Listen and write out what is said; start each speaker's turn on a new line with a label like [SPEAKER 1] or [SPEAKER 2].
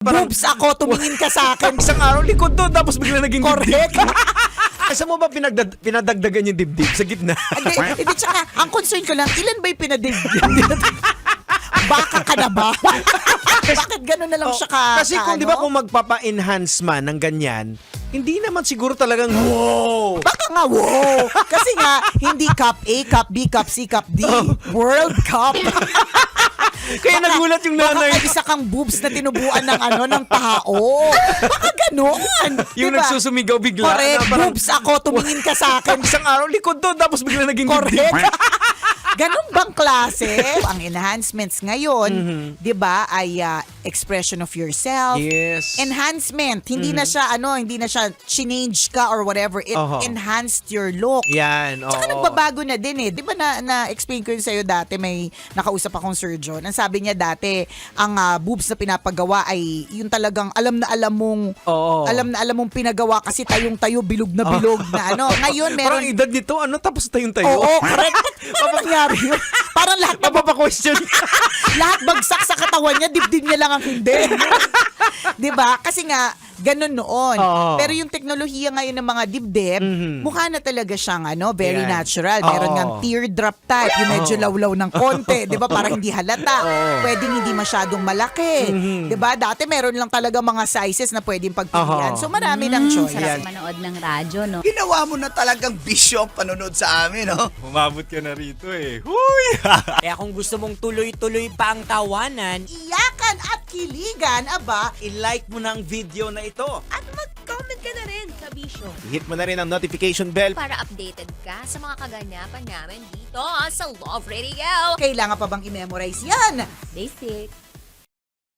[SPEAKER 1] Boobs ako, tumingin ka sa akin.
[SPEAKER 2] Isang araw likod doon, tapos bigla naging
[SPEAKER 1] Correct.
[SPEAKER 2] dibdib. Kasi mo ba pinadagdagan yung dibdib sa gitna?
[SPEAKER 1] Hindi, tsaka, ang concern ko lang, ilan ba yung pinadigyan? Baka ka na ba? Bakit gano'n na lang siya ka?
[SPEAKER 2] Kasi kung di ba kung magpapa-enhance man ng ganyan, hindi naman siguro talagang wow.
[SPEAKER 1] Baka nga, wow! Kasi nga, hindi Cup A, Cup B, Cup C, Cup D. World Cup.
[SPEAKER 2] Kaya nagulat yung nanay.
[SPEAKER 1] Baka isa kang boobs na tinubuan ng tao. Baka gano'n.
[SPEAKER 2] Yung
[SPEAKER 1] diba?
[SPEAKER 2] nagsusumigaw bigla.
[SPEAKER 1] Correct.
[SPEAKER 2] Parang,
[SPEAKER 1] Boobs ako, tumingin ka sa akin.
[SPEAKER 2] isang araw likod doon, tapos bigla naging dibdib.
[SPEAKER 1] Correct. Ganon bang klase? Ang enhancements ngayon, di ba, ay expression of yourself.
[SPEAKER 2] Yes.
[SPEAKER 1] Enhancement. Hindi na siya, hindi na siya change ka or whatever. It enhanced your look.
[SPEAKER 2] Yan, oo.
[SPEAKER 1] Tsaka nagbabago na din eh. Di ba na-explain ko yun sa'yo dati, may nakausap akong surgeon. Ang sabi niya dati, ang boobs na pinapagawa ay yung talagang alam na alam mong pinagawa kasi tayong-tayo, bilog na bilog na ano. Ngayon meron...
[SPEAKER 2] Parang edad nito, tapos tayong tayo.
[SPEAKER 1] Oo, correct. Paano nangyari yun? Parang lahat
[SPEAKER 2] Mapapa-question.
[SPEAKER 1] lahat bagsak sa katawan niya, dibdib niya lang ang hindi. 'Di ba? Kasi nga ganun noon.
[SPEAKER 2] Oo.
[SPEAKER 1] Pero yung teknolohiya ngayon ng mga dibdib, mukha na talaga siyang very
[SPEAKER 2] Yan.
[SPEAKER 1] natural. Meron
[SPEAKER 2] Oo.
[SPEAKER 1] ngang teardrop type, yung medyo lawlaw ng konti, 'di ba? Para hindi halata. Pwedeng hindi masyadong malaki. 'Di ba? Dati meron lang talaga mga sizes na pwedeng pagpilian. So marami ng choice.
[SPEAKER 3] Sarap manood ng radyo, no?
[SPEAKER 4] Ginawa mo na talagang bisyo panonood sa amin, no?
[SPEAKER 2] Umabot ka na rito eh. Huy!
[SPEAKER 5] Kaya kung gusto mong tuloy-tuloy pa ang tawanan,
[SPEAKER 1] Iyakan at kiligan, aba,
[SPEAKER 5] i-like mo na ang video na ito.
[SPEAKER 3] At mag-comment ka na rin, kabisyo.
[SPEAKER 2] Hit mo na rin ang notification bell.
[SPEAKER 3] Para updated ka sa mga kaganapan namin dito sa Love Radio.
[SPEAKER 1] kailangan pa bang i-memorize yan?
[SPEAKER 3] Basic.